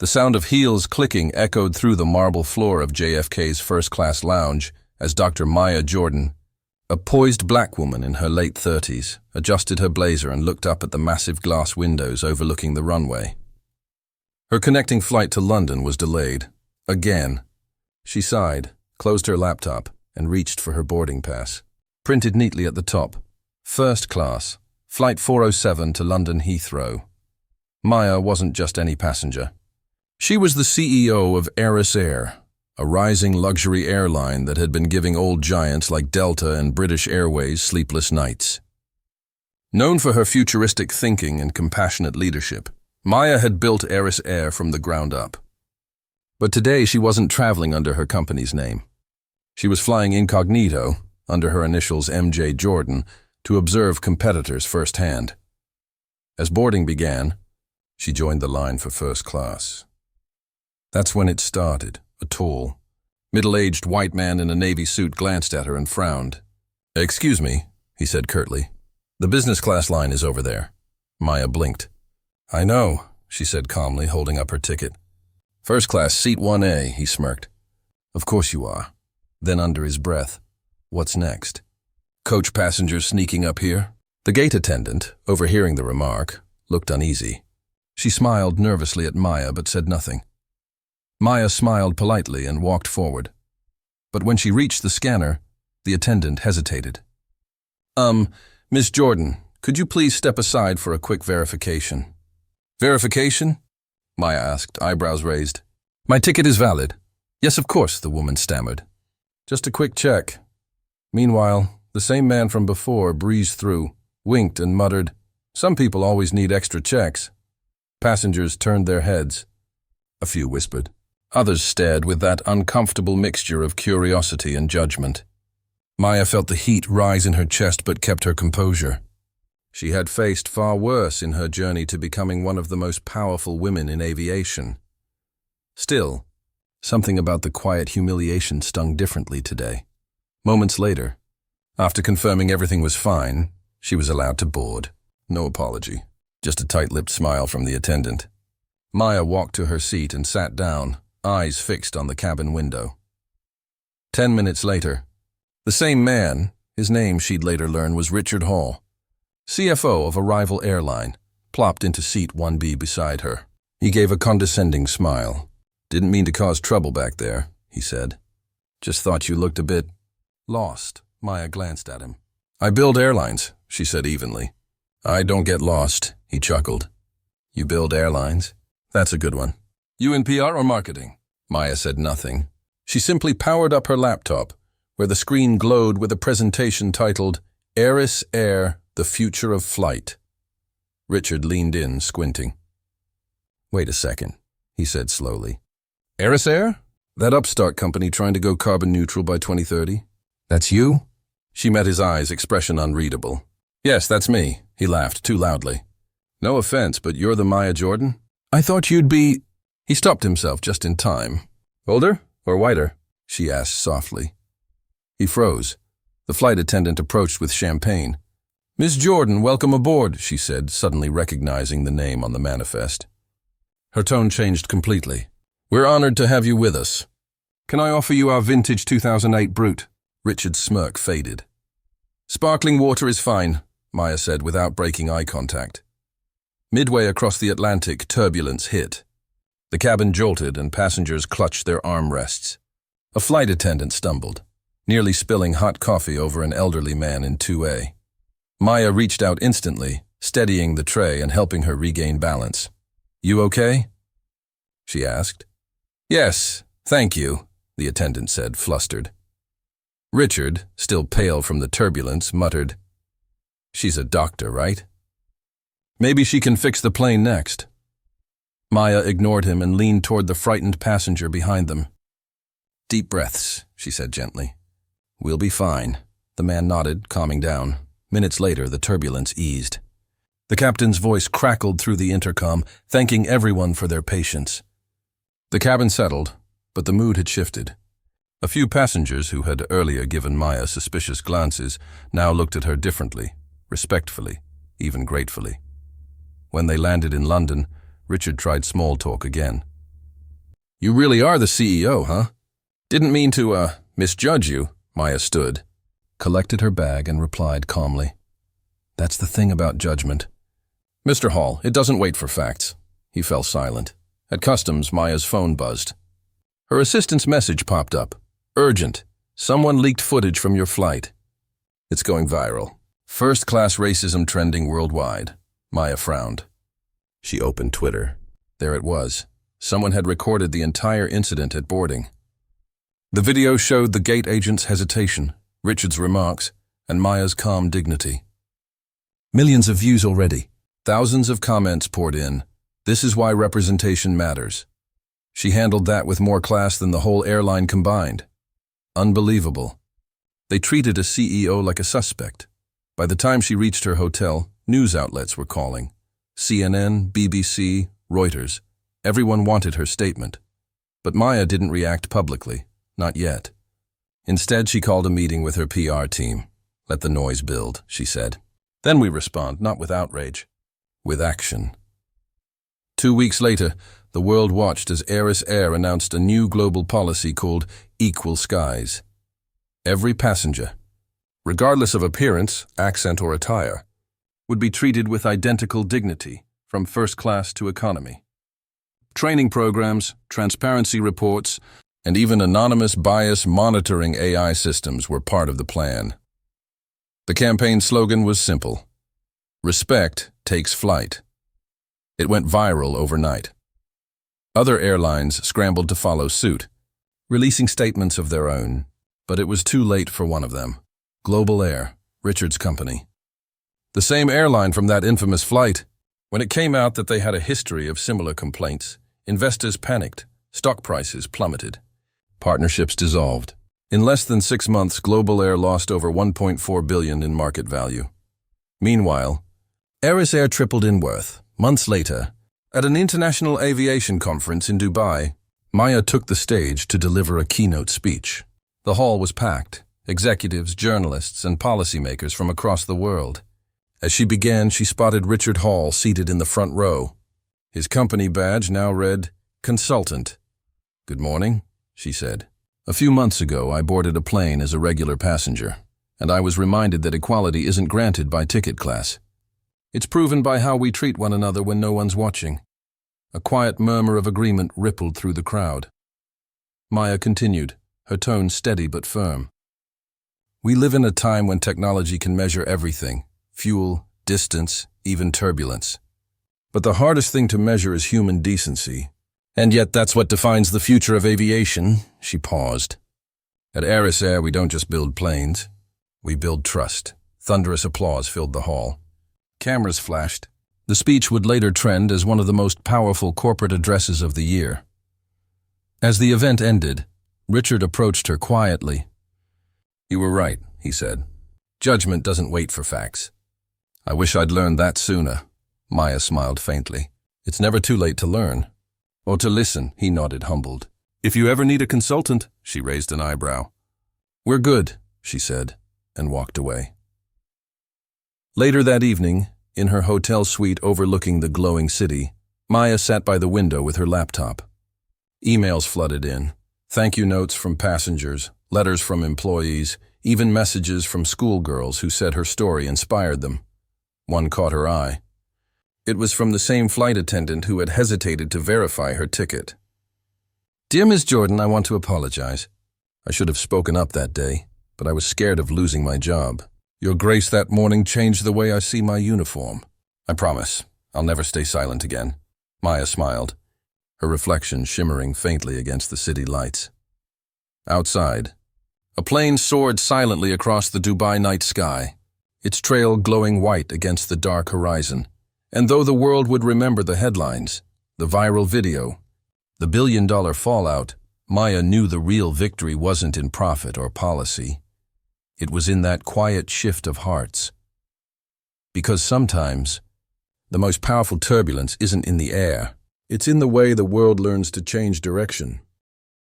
The sound of heels clicking echoed through the marble floor of JFK's first-class lounge as Dr. Maya Jordan, a poised black woman in her late 30s, adjusted her blazer and looked up at the massive glass windows overlooking the runway. Her connecting flight to London was delayed. Again. She sighed, closed her laptop, and reached for her boarding pass. Printed neatly at the top, First Class, Flight 407 to London Heathrow. Maya wasn't just any passenger. She was the CEO of Air, a rising luxury airline that had been giving old giants like Delta and British Airways sleepless nights. Known for her futuristic thinking and compassionate leadership, Maya had built Air from the ground up. But today she wasn't traveling under her company's name. She was flying incognito, under her initials MJ Jordan, to observe competitors firsthand. As boarding began, she joined the line for first class. That's when it started. A tall, middle-aged white man in a navy suit glanced at her and frowned. "Excuse me," he said curtly. "The business class line is over there." Maya blinked. "I know," she said calmly, holding up her ticket. "First class, seat 1A, he smirked. "Of course you are." Then under his breath, "What's next? Coach passengers sneaking up here?" The gate attendant, overhearing the remark, looked uneasy. She smiled nervously at Maya but said nothing. Maya smiled politely and walked forward. But when she reached the scanner, the attendant hesitated. Miss Jordan, could you please step aside for a quick verification?" "Verification?" Maya asked, eyebrows raised. "My ticket is valid." "Yes, of course," the woman stammered. "Just a quick check." Meanwhile, the same man from before breezed through, winked and muttered, "Some people always need extra checks." Passengers turned their heads. A few whispered. Others stared with that uncomfortable mixture of curiosity and judgment. Maya felt the heat rise in her chest but kept her composure. She had faced far worse in her journey to becoming one of the most powerful women in aviation. Still, something about the quiet humiliation stung differently today. Moments later, after confirming everything was fine, she was allowed to board. No apology, just a tight-lipped smile from the attendant. Maya walked to her seat and sat down, eyes fixed on the cabin window. 10 minutes later, the same man, his name she'd later learn was Richard Hall, CFO of a rival airline, plopped into seat 1B beside her. He gave a condescending smile. "Didn't mean to cause trouble back there," he said. "Just thought you looked a bit lost." Maya glanced at him. "I build airlines," she said evenly. "I don't get lost," he chuckled. "You build airlines? That's a good one. You in PR or marketing?" Maya said nothing. She simply powered up her laptop, where the screen glowed with a presentation titled Air, the Future of Flight. Richard leaned in, squinting. "Wait a second," he said slowly. Air? That upstart company trying to go carbon neutral by 2030? That's you?" She met his eyes, expression unreadable. "Yes, that's me," he laughed too loudly. "No offense, but you're the Maya Jordan? I thought you'd be—" He stopped himself just in time. "Older or whiter?" she asked softly. He froze. The flight attendant approached with champagne. "Miss Jordan, welcome aboard," she said, suddenly recognizing the name on the manifest. Her tone changed completely. "We're honored to have you with us. Can I offer you our vintage 2008 Brute?" Richard's smirk faded. "Sparkling water is fine," Maya said without breaking eye contact. Midway across the Atlantic, turbulence hit. The cabin jolted and passengers clutched their armrests. A flight attendant stumbled, nearly spilling hot coffee over an elderly man in 2A. Maya reached out instantly, steadying the tray and helping her regain balance. "You okay?" she asked. "Yes, thank you," the attendant said, flustered. Richard, still pale from the turbulence, muttered, "She's a doctor, right? Maybe she can fix the plane next." Maya ignored him and leaned toward the frightened passenger behind them. "Deep breaths," she said gently. "We'll be fine." The man nodded, calming down. Minutes later, the turbulence eased. The captain's voice crackled through the intercom, thanking everyone for their patience. The cabin settled, but the mood had shifted. A few passengers who had earlier given Maya suspicious glances now looked at her differently, respectfully, even gratefully. When they landed in London, Richard tried small talk again. You really are the CEO, huh? Didn't mean to, misjudge you. Maya stood, collected her bag, and replied calmly. That's the thing about judgment. Mr. Hall, it doesn't wait for facts. He fell silent. At customs, Maya's phone buzzed. Her assistant's message popped up. Urgent. Someone leaked footage from your flight. It's going viral. First-class racism trending worldwide. Maya frowned. She opened Twitter. There it was. Someone had recorded the entire incident at boarding. The video showed the gate agent's hesitation, Richard's remarks, and Maya's calm dignity. Millions of views already. Thousands of comments poured in. This is why representation matters. She handled that with more class than the whole airline combined. Unbelievable. They treated a CEO like a suspect. By the time she reached her hotel, news outlets were calling. CNN, BBC, Reuters. Everyone wanted her statement. But Maya didn't react publicly. Not yet. Instead, she called a meeting with her PR team. Let the noise build, she said. Then we respond, not with outrage, with action. 2 weeks later, the world watched as Air announced a new global policy called Equal Skies. Every passenger, regardless of appearance, accent, or attire, would be treated with identical dignity, from first class to economy. Training programs, transparency reports, and even anonymous bias monitoring AI systems were part of the plan. The campaign slogan was simple: Respect takes flight. It went viral overnight. Other airlines scrambled to follow suit, releasing statements of their own, but it was too late for one of them. Global Air, Richard's company. The same airline from that infamous flight. When it came out that they had a history of similar complaints, investors panicked, stock prices plummeted. Partnerships dissolved. In less than 6 months, Global Air lost over $1.4 billion in market value. Meanwhile, Air tripled in worth. Months later, at an international aviation conference in Dubai, Maya took the stage to deliver a keynote speech. The hall was packed, executives, journalists, and policymakers from across the world. As she began, she spotted Richard Hall seated in the front row. His company badge now read, Consultant. Good morning, she said. A few months ago, I boarded a plane as a regular passenger, and I was reminded that equality isn't granted by ticket class. It's proven by how we treat one another when no one's watching. A quiet murmur of agreement rippled through the crowd. Maya continued, her tone steady but firm. We live in a time when technology can measure everything: fuel, distance, even turbulence. But the hardest thing to measure is human decency. And yet that's what defines the future of aviation. She paused. At Air, we don't just build planes. We build trust. Thunderous applause filled the hall. Cameras flashed. The speech would later trend as one of the most powerful corporate addresses of the year. As the event ended, Richard approached her quietly. You were right, he said. Judgment doesn't wait for facts. I wish I'd learned that sooner. Maya smiled faintly. It's never too late to learn. Or to listen, he nodded, humbled. If you ever need a consultant, she raised an eyebrow. We're good, she said, and walked away. Later that evening, in her hotel suite overlooking the glowing city, Maya sat by the window with her laptop. Emails flooded in. Thank you notes from passengers, letters from employees, even messages from schoolgirls who said her story inspired them. One caught her eye. It was from the same flight attendant who had hesitated to verify her ticket. Dear Ms. Jordan, I want to apologize. I should have spoken up that day, but I was scared of losing my job. Your grace that morning changed the way I see my uniform. I promise, I'll never stay silent again. Maya smiled, her reflection shimmering faintly against the city lights. Outside, a plane soared silently across the Dubai night sky, its trail glowing white against the dark horizon. And though the world would remember the headlines, the viral video, the billion-dollar fallout, Maya knew the real victory wasn't in profit or policy. It was in that quiet shift of hearts. Because sometimes, the most powerful turbulence isn't in the air. It's in the way the world learns to change direction.